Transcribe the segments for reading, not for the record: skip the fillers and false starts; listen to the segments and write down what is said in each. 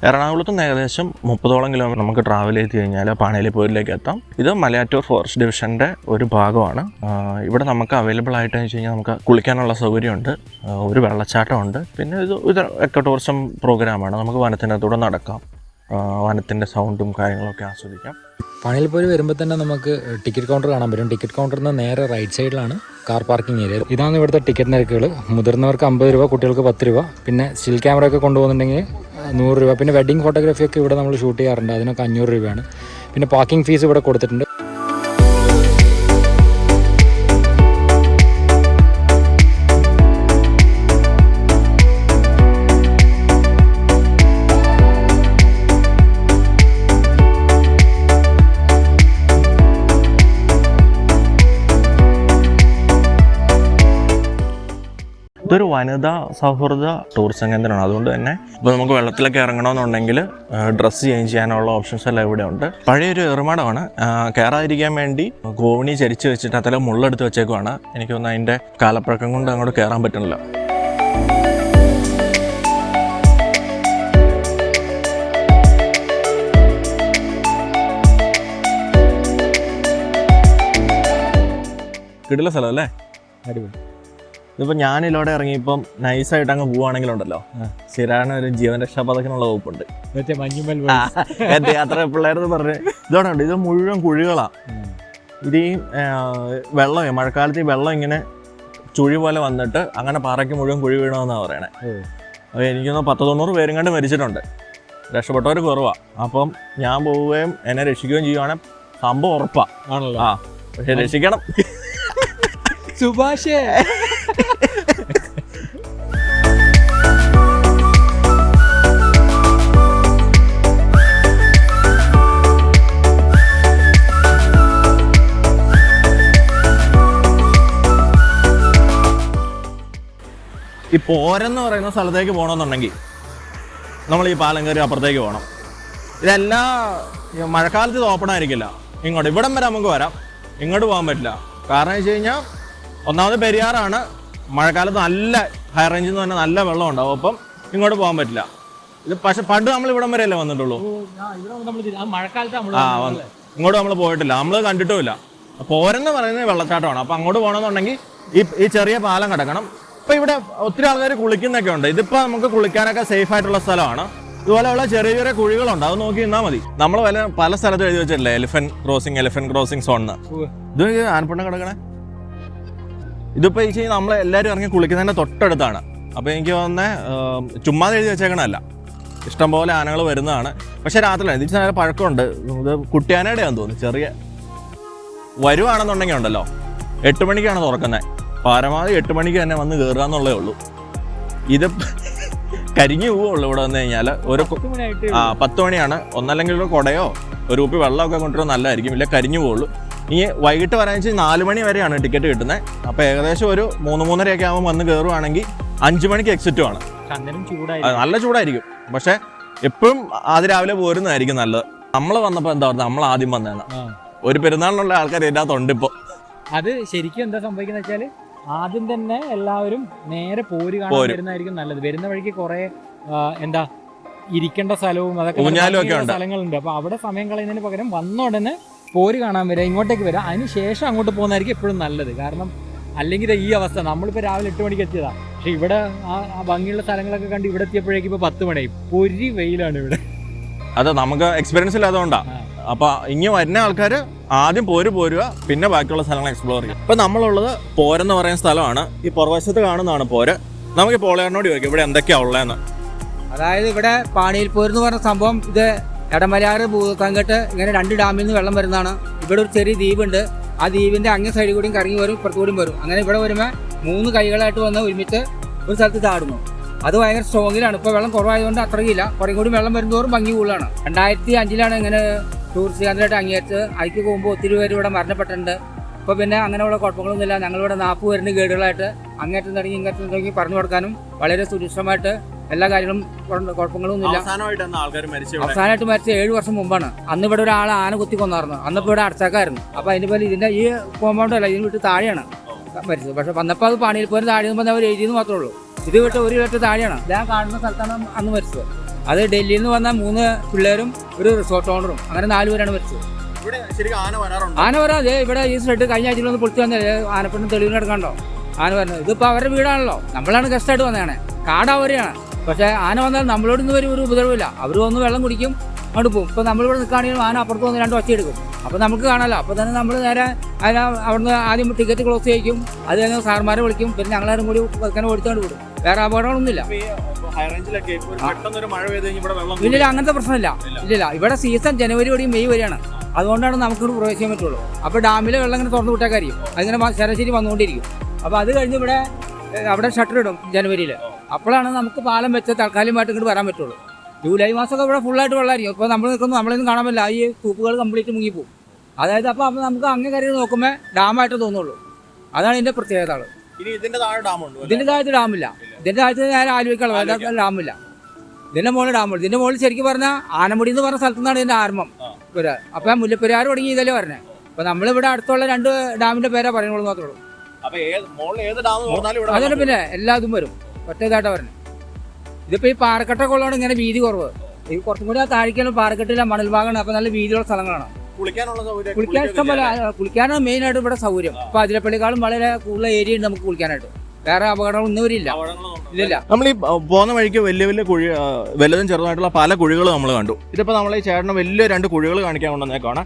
എറണാകുളത്ത് നിന്ന് ഏകദേശം 30ഓളം കിലോമീറ്റർ നമുക്ക് ട്രാവൽ ചെയ്ത് കഴിഞ്ഞാൽ പാണേലിപ്പോരിലേക്ക് എത്താം. ഇത് മലയാറ്റൂർ ഫോറസ്റ്റ് ഡിവിഷൻ്റെ ഒരു ഭാഗമാണ്. ഇവിടെ നമുക്ക് അവൈലബിൾ ആയിട്ടെന്ന് വെച്ച് കഴിഞ്ഞാൽ നമുക്ക് കുളിക്കാനുള്ള സൗകര്യമുണ്ട്, ഒരു വെള്ളച്ചാട്ടമുണ്ട്, പിന്നെ ഇത് എക്കോ ടൂറിസം പ്രോഗ്രാമാണ്. നമുക്ക് വനത്തിനകത്തൂടെ നടക്കാം, വനത്തിൻ്റെ സൗണ്ടും കാര്യങ്ങളൊക്കെ ആസ്വദിക്കാം. പാണേലിപ്പോര് വരുമ്പോൾ തന്നെ നമുക്ക് ടിക്കറ്റ് കൗണ്ടർ കാണാൻ പറ്റും. ടിക്കറ്റ് കൗണ്ടറിൽ നിന്ന് നേരെ റൈറ്റ് സൈഡിലാണ് കാർ പാർക്കിംഗ് ഏരിയ. ഇതാണ് ഇവിടുത്തെ ടിക്കറ്റ് നിരക്കുകൾ. മുതിർന്നവർക്ക് 50 രൂപ, കുട്ടികൾക്ക് 10 രൂപ. പിന്നെ സ്റ്റിൽ ക്യാമറ ഒക്കെ കൊണ്ടുപോകുന്നുണ്ടെങ്കിൽ 100 രൂപ. പിന്നെ വെഡിങ് ഫോട്ടോഗ്രാഫി ഒക്കെ ഇവിടെ നമ്മൾ ഷൂട്ട് ചെയ്യാറുണ്ട്, അതിനൊക്കെ 500 രൂപയാണ്. പിന്നെ പാർക്കിംഗ് ഫീസ് ഇവിടെ കൊടുത്തിട്ടുണ്ട്. ഇതൊരു വനിതാ സൗഹൃദ ടൂറിസം കേന്ദ്രമാണ്. അതുകൊണ്ട് തന്നെ ഇപ്പോൾ നമുക്ക് വെള്ളത്തിലൊക്കെ ഇറങ്ങണമെന്നുണ്ടെങ്കിൽ ഡ്രസ്സ് ചേഞ്ച് ചെയ്യാനുള്ള ഓപ്ഷൻസ് എല്ലാം ഇവിടെ ഉണ്ട്. പഴയൊരു ഏറുമാടമാണ്. കയറാതിരിക്കാൻ വേണ്ടി ഗോവണി ചരിച്ച് വെച്ചിട്ട് അതിൽ മുള്ളെടുത്ത് വെച്ചേക്കുവാണ്. എനിക്ക് തോന്നുന്നു അതിൻ്റെ കാലപ്പഴക്കം കൊണ്ട് അങ്ങോട്ട് കയറാൻ പറ്റുന്നില്ല. കിടില സ്ഥലം അല്ലേ? അടിപൊളി. ഇതിപ്പോൾ ഞാനിവിടെ ഇറങ്ങിയപ്പം നൈസായിട്ട് അങ്ങ് പോവുകയാണെങ്കിലുണ്ടല്ലോ, ശരിയാണ് ഒരു ജീവൻ രക്ഷാപഥത്തിനുള്ള വകുപ്പുണ്ട്. അത്ര പിള്ളേരെന്ന് പറഞ്ഞ് ഇതോടെ ഉണ്ട്. ഇത് മുഴുവൻ കുഴികളാണ്. ഇത് ഈ വെള്ളം മഴക്കാലത്ത് ഈ വെള്ളം ഇങ്ങനെ ചുഴി പോലെ വന്നിട്ട് അങ്ങനെ പാറയ്ക്ക് മുഴുവൻ കുഴി വീണമെന്നാണ് പറയണേ. അപ്പോൾ എനിക്കൊന്ന് 10-90 പേരും കണ്ട് മരിച്ചിട്ടുണ്ട്. രക്ഷപ്പെട്ടവർ കുറവാണ്. അപ്പം ഞാൻ പോവുകയും എന്നെ രക്ഷിക്കുകയും ചെയ്യുവാണെങ്കിൽ സംഭവം ഉറപ്പാണ്. ആണല്ലോ. പക്ഷെ രക്ഷിക്കണം. സുഭാഷേ ഈ പോരെന്ന് പറയുന്ന സ്ഥലത്തേക്ക് പോകണമെന്നുണ്ടെങ്കിൽ നമ്മൾ ഈ പാലം കയറി അപ്പുറത്തേക്ക് പോകണം. ഇതെല്ലാ മഴക്കാലത്ത് ഇത് ഓപ്പൺ ആയിരിക്കില്ല. ഇങ്ങോട്ട് ഇവിടം വരെ നമുക്ക് വരാം, ഇങ്ങോട്ട് പോകാൻ പറ്റില്ല. കാരണം വെച്ച് കഴിഞ്ഞാൽ ഒന്നാമത് പെരിയാറാണ്. മഴക്കാലത്ത് നല്ല ഹൈ റേഞ്ചിൽ നിന്ന് തന്നെ നല്ല വെള്ളം ഉണ്ടാവും. അപ്പം ഇങ്ങോട്ട് പോകാൻ പറ്റില്ല. ഇത് പക്ഷെ പണ്ട് നമ്മൾ ഇവിടം വരെയല്ലേ വന്നിട്ടുള്ളൂ. ഇങ്ങോട്ട് നമ്മൾ പോയിട്ടില്ല, നമ്മൾ കണ്ടിട്ടുമില്ല. പോരെന്ന് പറയുന്നത് വെള്ളച്ചാട്ടമാണ്. അപ്പം അങ്ങോട്ട് പോകണമെന്നുണ്ടെങ്കിൽ ഈ ചെറിയ പാലം കിടക്കണം. ഇപ്പം ഇവിടെ ഒത്തിരി ആൾക്കാർ കുളിക്കുന്നൊക്കെ ഉണ്ട്. ഇതിപ്പോൾ നമുക്ക് കുളിക്കാനൊക്കെ സേഫ് ആയിട്ടുള്ള സ്ഥലമാണ്. ഇതുപോലെയുള്ള ചെറിയ ചെറിയ കുഴികളുണ്ട്, അത് നോക്കി നിന്നാൽ മതി. നമ്മൾ പല സ്ഥലത്തും എഴുതി വെച്ചിട്ടില്ലേ എലിഫന്റ് ക്രോസിംഗ് സോണിന്. ഇത് ആനപ്പണ്ണ കിടക്കണേ. ഇതിപ്പോൾ ഈ നമ്മൾ എല്ലാവരും ഇറങ്ങി കുളിക്കുന്നതിൻ്റെ തൊട്ടടുത്താണ്. അപ്പോൾ എനിക്ക് തോന്നുന്നത് ചുമ്മാതെ എഴുതി വെച്ചേക്കണമല്ല, ഇഷ്ടംപോലെ ആനകൾ വരുന്നതാണ്. പക്ഷേ രാത്രിയിലാണ്. ഇത് നല്ല പഴക്കമുണ്ട്. ഇത് കുട്ടിയാനയുടെയാണെന്ന് തോന്നുന്നു. ചെറിയ വരുവാണെന്നുണ്ടെങ്കിൽ ഉണ്ടല്ലോ 8 മണിക്കാണ് തുറക്കുന്നത്. പരമാവധി 8 മണിക്ക് തന്നെ വന്ന് കയറുക എന്നുള്ളതേ ഉള്ളൂ. ഇത് കരിഞ്ഞു പോവുള്ളൂ ഇവിടെ വന്നു കഴിഞ്ഞാൽ. ഒരു 10 മണിയാണ്. ഒന്നല്ലെങ്കിൽ ഒരു കുടയോ ഒരു കുപ്പി വെള്ളമൊക്കെ കൊണ്ടുവരുന്നത് നല്ലതായിരിക്കും. ഇല്ല കരിഞ്ഞു പോവുള്ളൂ. ഇനി വൈകിട്ട് വരാൻ വെച്ചാൽ 4 മണി വരെയാണ് ടിക്കറ്റ് കിട്ടുന്നത്. അപ്പോൾ ഏകദേശം ഒരു 3-3:30 ആകുമ്പോൾ വന്ന് കയറുവാണെങ്കിൽ 5 മണിക്ക് എക്സിറ്റും ആണ്. നല്ല ചൂടായിരിക്കും. പക്ഷെ എപ്പോഴും ആദ്യം രാവിലെ പോരുന്നതായിരിക്കും നല്ലത്. നമ്മൾ വന്നപ്പോൾ എന്താ പറയുക, നമ്മൾ ആദ്യം വന്നതാണ്. ഒരു പെരുന്നാളിനുള്ള ആൾക്കാർ ഇതിനകത്തുണ്ട് ഇപ്പോൾ. അത് ശരിക്കും എന്താ സംഭവിക്കുന്ന വെച്ചാൽ ആദ്യം തന്നെ എല്ലാവരും നേരെ പോര് കാണാൻ വരുന്നതായിരിക്കും നല്ലത്. വരുന്ന വഴിക്ക് കുറെ എന്താ ഇരിക്കേണ്ട സ്ഥലവും അതൊക്കെ സ്ഥലങ്ങളുണ്ട്. അപ്പൊ അവിടെ സമയം കളയുന്നതിന് പകരം വന്ന ഉടനെ പോര് കാണാൻ വരിക, ഇങ്ങോട്ടേക്ക് വരിക. അതിന് ശേഷം അങ്ങോട്ട് പോകുന്നതായിരിക്കും എപ്പോഴും നല്ലത്. കാരണം അല്ലെങ്കിൽ ഈ അവസ്ഥ നമ്മളിപ്പോൾ രാവിലെ 8 മണിക്ക് എത്തിയതാണ്. പക്ഷെ ഇവിടെ ആ ഭംഗിയുള്ള സ്ഥലങ്ങളൊക്കെ കണ്ട് ഇവിടെ എത്തിയപ്പോഴേക്കും ഇപ്പോൾ 10 മണിയായി. പൊരി വെയിലാണ് ഇവിടെ. അതെ, നമുക്ക് എക്സ്പീരിയൻസ് ഇല്ലാത്തതുകൊണ്ടാണ്. അപ്പൊ ഇനി വരുന്ന ആൾക്കാർ ആദ്യം പോരുക, പിന്നെ ബാക്കിയുള്ള സ്ഥലങ്ങൾ എക്സ്പ്ലോർ ചെയ്യും. ഇപ്പൊ നമ്മളുള്ളത് പോരെന്ന് പറയുന്ന സ്ഥലമാണ്. ഈ പുറവശത്ത് കാണുന്നതാണ് പോര്. നമുക്ക് പോളയാറിനോട് ചോദിക്കും ഇവിടെ എന്തൊക്കെയാ ഉള്ളതെന്ന്. അതായത് ഇവിടെ പാണിയിൽപ്പോര് എന്ന് പറഞ്ഞ സംഭവം ഇത് എടമലയാറ് ഭൂതത്താൻകെട്ട് ഇങ്ങനെ 2 ഡാമിൽ നിന്ന് വെള്ളം വരുന്നതാണ്. ഇവിടെ ഒരു ചെറിയ ദ്വീപുണ്ട്. ആ ദ്വീപിന്റെ അങ്ങേ സൈഡിൽ കൂടിയും കറങ്ങി വരും, ഇപ്പുറത്തുകൂടിയും വരും. അങ്ങനെ ഇവിടെ വരുമ്പോൾ 3 കൈകളായിട്ട് വന്ന് ഒരുമിച്ച് ഒരു സ്ഥലത്ത് ചാടുന്നു. അത് ഭയങ്കര സ്ട്രോങ്ങിലാണ്. ഇപ്പോൾ വെള്ളം കുറവായതുകൊണ്ട് അത്രയില്ല. കുറേ കൂടി വെള്ളം വരുന്നതോറും ഭംഗി കൂടുതലാണ്. 2005 ഇങ്ങനെ ടൂറിസ്റ്റ് കേന്ദ്രമായിട്ട് അംഗീകരിച്ച്. അതിക്ക് പോകുമ്പോൾ ഒത്തിരി പേര് ഇവിടെ മരണപ്പെട്ടിട്ടുണ്ട്. ഇപ്പോൾ പിന്നെ അങ്ങനെയുള്ള കുഴപ്പങ്ങളൊന്നുമില്ല. ഞങ്ങളിവിടെ 40 പേരിന് ഗൈഡുകളായിട്ട് അങ്ങേറ്റം തുടങ്ങി ഇങ്ങേറ്റം തുടങ്ങി പറഞ്ഞു കൊടുക്കാനും വളരെ സുരക്ഷിതമായിട്ട് എല്ലാ കാര്യങ്ങളും കുഴപ്പങ്ങളൊന്നുമില്ല. അവസാനമായിട്ട് മരിച്ച 7 വർഷം മുമ്പാണ്. അന്ന് ഇവിടെ ഒരാൾ ആന കുത്തി കൊന്നായിരുന്നു. അന്നിപ്പോൾ ഇവിടെ അടച്ചാക്കായിരുന്നു. അപ്പോൾ അതിൻ്റെ പോലെ ഇതിൻ്റെ ഈ കോമ്പൗണ്ട് അല്ല, ഇതിന് വിട്ട് താഴെയാണ് മരിച്ചത്. പക്ഷെ വന്നപ്പോൾ അത് പാണിയിൽപ്പോര് താഴെ നിന്ന് അവർ എഴുതിയെന്ന് മാത്രമേ ഉള്ളൂ. ഇത് വിട്ട് 1 കിലോമീറ്റർ താഴെയാണ്. ഞാൻ കാണുന്ന സ്ഥലത്താണ് അന്ന് മരിച്ചത്. അത് ഡൽഹിയിൽ നിന്ന് വന്ന 3 പിള്ളേരും ഒരു റിസോർട്ട് ഓണറും അങ്ങനെ 4 പേരാണ് മരിച്ചത്. ഇവിടെ ശരിക്കും ആന വരാറുണ്ട്. ആന വരാതെ ഇവിടെ ഈ ഷെഡ് കഴിഞ്ഞ ആഴ്ചയിലൊന്ന് പൊളിച്ച് വന്നല്ലേ ആനപ്പെണ്ണ് തെളിവിന് എടുക്കണ്ടോ ആന വരുന്നത്. ഇതിപ്പോൾ അവരുടെ വീടാണല്ലോ, നമ്മളാണ് ഗസ്റ്റായിട്ട് വന്നതാണ്, കാട് അവരെയാണ്. പക്ഷേ ആന വന്നാൽ നമ്മളോട് ഇന്ന് ഒരു ഉപദ്രവമില്ല. അവർ വന്ന് വെള്ളം കുടിക്കും, അങ്ങോട്ട് പോകും. ഇപ്പോൾ നമ്മളിവിടെ നിൽക്കുകയാണെങ്കിലും ആന അപ്പുറത്ത് വന്ന് 2 ഒച്ച എടുക്കും. അപ്പോൾ നമുക്ക് കാണാമല്ലോ. അപ്പോൾ തന്നെ നമ്മൾ നേരെ അവിടുന്ന് ആദ്യം ടിക്കറ്റ് ക്ലോസ് ചെയ്യിക്കും, അത് കഴിഞ്ഞ് സാർമാരെ വിളിക്കും, പിന്നെ ഞങ്ങളാരും കൂടി വെക്കാൻ ഓടിച്ചുകൊണ്ട് വിടും. വേറെ അപകടങ്ങളൊന്നുമില്ല. ഇല്ലില്ല, അങ്ങനത്തെ പ്രശ്നമില്ല. ഇല്ലില്ല, ഇവിടെ സീസൺ ജനുവരി വഴി മെയ് വരെയാണ്. അതുകൊണ്ടാണ് നമുക്കിവിടെ പ്രവേശിക്കാൻ പറ്റുള്ളൂ. അപ്പോൾ ഡാമിലെ വെള്ളം ഇങ്ങനെ തുറന്നു വിട്ടേക്കായിരിക്കും, അതിങ്ങനെ ശരാശരി വന്നുകൊണ്ടിരിക്കും. അപ്പോൾ അത് കഴിഞ്ഞ് ഇവിടെ അവിടെ ഷട്ടർ ഇടും ജനുവരിയിൽ. അപ്പോഴാണ് നമുക്ക് പാലം വെച്ച് തൽക്കാലമായിട്ട് ഇങ്ങോട്ട് വരാൻ പറ്റുള്ളൂ. ജൂലൈ മാസമൊക്കെ ഇവിടെ ഫുള്ളായിട്ട് വെള്ളമായിരിക്കും. ഇപ്പോൾ നമ്മൾ നിൽക്കുന്നു, നമ്മളൊന്നും കാണാൻ പറ്റില്ല, ഈ തൂപ്പുകൾ കംപ്ലീറ്റ് മുങ്ങിപ്പോവും. അതായത് അപ്പോൾ നമുക്ക് അങ്ങ് കരയിൽ നോക്കുമ്പോൾ ഡാമായിട്ട് തോന്നുള്ളൂ. അതാണ് ഇതിൻ്റെ പ്രത്യേകത. ഇതിൻ്റെ താഴത്ത് ഡാമില്ല. ഇതിൻ്റെ താഴത്ത് ഞാൻ ആലോചിക്കണം, ഡാമില്ല. ഇതിൻ്റെ മുകളിൽ ഡാമുണ്ട്. ഇതിൻ്റെ മുകളിൽ ശരിക്കും പറഞ്ഞാൽ ആനമുടി എന്ന് പറഞ്ഞ സ്ഥലത്തു നിന്നാണ് ഇതിൻ്റെ ആരംഭം വരിക. അപ്പോൾ മുല്ലപ്പെരിയാർ തുടങ്ങി ഇതല്ലേ പറഞ്ഞത്. അപ്പോൾ നമ്മളിവിടെ അടുത്തുള്ള 2 ഡാമിൻ്റെ പേരാ പറയുള്ളൂ മാത്രമേ ഉള്ളൂ. അതിന് പിന്നെ എല്ലാ ഇതും വരും, ഒറ്റേതായിട്ടാണ് പറഞ്ഞത്. ഇതിപ്പോൾ ഈ പാറക്കെട്ടൊക്കെ ഉള്ളതാണ് ഇങ്ങനെ വീതി കുറവ്. ഈ കുറച്ചും കൂടി ആ താഴേക്കാളും പാറക്കെട്ടില്ല, മണൽ ഭാഗമാണ്. അപ്പോൾ നല്ല വീതിയുള്ള സ്ഥലങ്ങളാണ്. കുളിക്കാൻ ഇഷ്ടംപോലെ, കുളിക്കാനാണ് മെയിനായിട്ട് ഇവിടെ സൗകര്യം. ഇപ്പോൾ അതിരപ്പള്ളിക്കാളും വളരെ കൂടുതൽ ഏരിയ ഉണ്ട് നമുക്ക് കുളിക്കാനായിട്ട്. വേറെ അപകടങ്ങൾ ഒന്നും വരില്ല. ഇല്ല, നമ്മൾ ഈ പോകുന്ന വഴിക്ക് വലിയ വലിയ കുഴി, വലുതും ചെറുതായിട്ടുള്ള പല കുഴികൾ നമ്മൾ കണ്ടു. ഇതിപ്പോൾ നമ്മൾ ഈ ചേട്ടന് വലിയ 2 കുഴികൾ കാണിക്കാൻ കൊണ്ടുവന്നേക്കാണ്.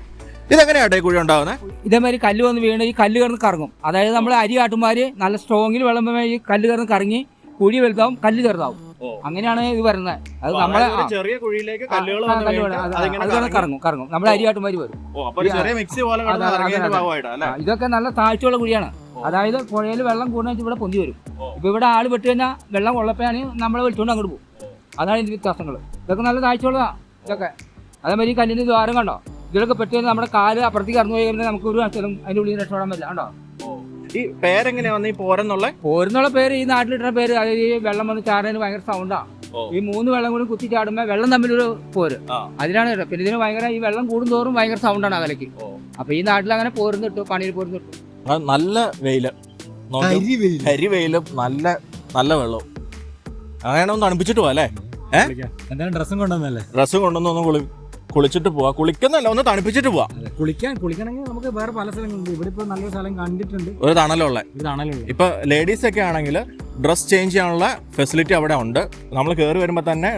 ഇതെങ്ങനെയാട്ടെ ഈ കുഴി ഉണ്ടാവുന്നത്? ഇതേമാതിരി കല്ല് വന്ന് വീണ് ഈ കല്ല് കിടന്ന് കറങ്ങും. അതായത് നമ്മൾ അരി ആട്ടുമാർ നല്ല സ്ട്രോങ്ങിൽ വെള്ളം ഈ കല്ല് കിടന്ന് കറങ്ങി കുഴി വലുതാവും, കല്ല് ചെറുതാവും. അങ്ങനെയാണ് ഇത് വരുന്നത്. അത് നമ്മളെ ചെറിയ കുഴിയിലേക്ക് കറങ്ങും. നമ്മൾ അരി ആട്ടുമാര് വരും. ഇതൊക്കെ നല്ല താഴ്ചയുള്ള കുഴിയാണ്. അതായത് പുഴയിൽ വെള്ളം കൂടുന്ന ഇവിടെ പൊന്തി വരും. ഇപ്പൊ ഇവിടെ ആള് പെട്ട് കഴിഞ്ഞാൽ വെള്ളം ഉള്ളപ്പോഴാണ് നമ്മളെ വിളിച്ചുകൊണ്ട് അങ്ങോട്ട് പോകും. അതാണ് ഇതിന്റെ വ്യത്യാസങ്ങൾ. ഇതൊക്കെ നല്ല താഴ്ചയുള്ളതാ ഇതൊക്കെ. അതേമാതിരി ഈ കല്ലിന്റെ ദ്വാരം കണ്ടോ, ഇതിലൊക്കെ പെട്ട് കഴിഞ്ഞാൽ നമ്മുടെ കാല് അപ്പുറത്തേക്ക് കറന്നു പോയി കഴിഞ്ഞാൽ നമുക്ക് ഒരു അച്ഛനും അതിന്റെ ഉള്ളിൽ രക്ഷപ്പെടാൻ പറ്റില്ല. കണ്ടോ ഈ പേരെങ്ങനെയാ വന്ന ഈ പോരെന്നുള്ള പേര് ഈ നാട്ടിലിട്ടുന്ന പേര്. അതായത് ഈ വെള്ളം വന്ന് ചാടുന്നതിന് ഭയങ്കര സൗണ്ടാണ്. ഈ 3 വെള്ളം കൂടി കുത്തി ചാടുമ്പോൾ വെള്ളം തമ്മിലൊരു പോര്, അതിനാണ്. പിന്നെ ഇതിന് ഭയങ്കര ഈ വെള്ളം കൂടുന്തോറും ഭയങ്കര സൗണ്ടാണ് അകലേക്ക്. അപ്പൊ ഈ നാട്ടിൽ അങ്ങനെ പോരുന്ന് ഇട്ടു, പണിയിൽ പോരുന്ന് ഇട്ടു. നല്ല വെയില്, കരിവെയിലും നല്ല നല്ല വെള്ളവും. അങ്ങനെ ഒന്ന് തണുപ്പിച്ചിട്ട് പോവാ അല്ലേ? ഡ്രസ്സും കൊണ്ടുവന്നല്ലേ? ഡ്രസ്സും കൊണ്ടുവന്ന് കുളിച്ചിട്ട് പോവാ. കുളിക്കുന്നല്ല, ഒന്ന് തണുപ്പിച്ചിട്ട് പോവാ. കുളിക്കണമെങ്കിൽ നമുക്ക് വേറെ പല സ്ഥലങ്ങളുണ്ട്. ഇവിടെ ഇപ്പൊ നല്ലൊരു സ്ഥലം കണ്ടിട്ടുണ്ട്, ഒരു തണലുള്ള. ഇപ്പൊ ലേഡീസ് ഒക്കെ ആണെങ്കിൽ ഡ്രസ് ചേഞ്ച് ചെയ്യാനുള്ള ഫെസിലിറ്റി അവിടെ ഉണ്ട്. നമ്മൾ കയറി വരുമ്പോൾ തന്നെ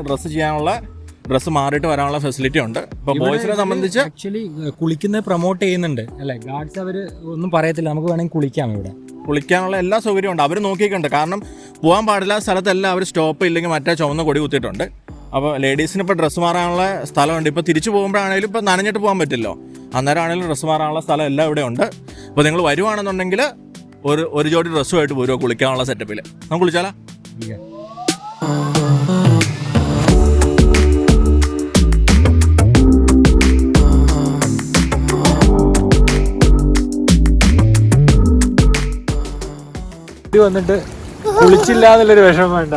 ഡ്രസ്സ് മാറിയിട്ട് വരാനുള്ള ഫെസിലിറ്റി ഉണ്ട്. ഇപ്പൊ ബോയ്സിനെ സംബന്ധിച്ച് ആക്ച്വലി കുളിക്കുന്നത് പ്രൊമോട്ട് ചെയ്യുന്നുണ്ട് അല്ലെ ഗാർഡ്സ്. അവര് ഒന്നും പറയത്തില്ല, നമുക്ക് വേണമെങ്കിൽ കുളിക്കാം. ഇവിടെ കുളിക്കാനുള്ള എല്ലാ സൗകര്യവും ഉണ്ട്. അവർ നോക്കിയിട്ടുണ്ട്. കാരണം പോകാൻ പാടില്ലാത്ത സ്ഥലത്തെല്ലാം അവർ സ്റ്റോപ്പ് ഇല്ലെങ്കിൽ മറ്റേ ചുവന്ന കൊടി കുത്തിയിട്ടുണ്ട്. അപ്പോൾ ലേഡീസിന് ഇപ്പോൾ ഡ്രസ്സ് മാറാനുള്ള സ്ഥലമുണ്ട്. ഇപ്പോൾ തിരിച്ചു പോകുമ്പോഴാണെങ്കിലും ഇപ്പോൾ നനഞ്ഞിട്ട് പോകാൻ പറ്റില്ലോ, അന്നേരം ആണെങ്കിലും ഡ്രസ്സ് മാറാനുള്ള സ്ഥലം എല്ലാം ഇവിടെ ഉണ്ട്. അപ്പോൾ നിങ്ങൾ വരുവാണെന്നുണ്ടെങ്കിൽ ഒരു ജോഡി ഡ്രസ്സുമായിട്ട് പോരുമോ കുളിക്കാനുള്ള സെറ്റപ്പിൽ. നമുക്ക് കുളിച്ചാലോ? ഇത് വന്നിട്ട് കുളിച്ചില്ല എന്നുള്ളൊരു വിഷമം വേണ്ട.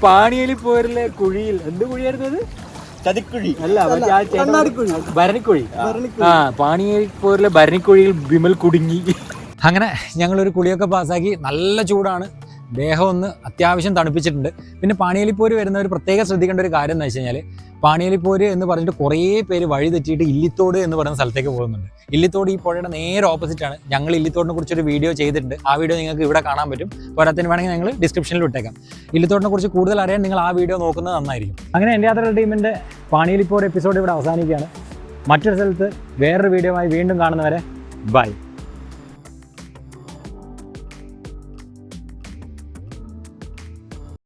പാണിയേലി പോരിലെ കുഴിയിൽ എന്ത് കുഴിയായിരുന്നു അത്? ചതിക്കുഴി അല്ല, ഭരണിക്കുഴി. പാണിയേലി പോരിലെ ഭരണിക്കുഴിയിൽ വിമൽ കുടുങ്ങി. അങ്ങനെ ഞങ്ങളൊരു കുളിയൊക്കെ പാസ്സാക്കി. നല്ല ചൂടാണ്, ദേഹം ഒന്ന് അത്യാവശ്യം തണുപ്പിച്ചിട്ടുണ്ട്. പിന്നെ പാണിയേലിപ്പോര് വരുന്നവർ പ്രത്യേകം ശ്രദ്ധിക്കേണ്ട ഒരു കാര്യം എന്ന് വെച്ച് കഴിഞ്ഞാൽ, പാണിയേലിപ്പോര് എന്ന് പറഞ്ഞിട്ട് കുറേ പേര് വഴി തെറ്റിയിട്ട് ഇല്ലിത്തോട് എന്ന് പറയുന്ന സ്ഥലത്തേക്ക് പോകുന്നുണ്ട്. ഇല്ലിത്തോട് ഈ പുഴയുടെ നേരെ ഓപ്പോസിറ്റാണ്. ഞങ്ങൾ ഇല്ലിത്തോടിനെ കുറിച്ചൊരു വീഡിയോ ചെയ്തിട്ടുണ്ട്. ആ വീഡിയോ നിങ്ങൾക്ക് ഇവിടെ കാണാൻ പറ്റും. പോരാത്തിന് വേണമെങ്കിൽ ഞങ്ങൾ ഡിസ്ക്രിപ്ഷനിൽ ഇട്ടേക്കാം. ഇല്ലിത്തോടിനെ കുറിച്ച് കൂടുതൽ അറിയാൻ നിങ്ങൾ ആ വീഡിയോ നോക്കുന്നത് നന്നായിരിക്കും. അങ്ങനെ എൻ്റെ യാത്ര ടീമിൻ്റെ പാണിയേലിപ്പോര് എപ്പിസോഡ് ഇവിടെ അവസാനിക്കുകയാണ്. മറ്റൊരു സ്ഥലത്ത് വേറൊരു വീഡിയോ ആയി വീണ്ടും കാണുന്നവരെ ബൈ.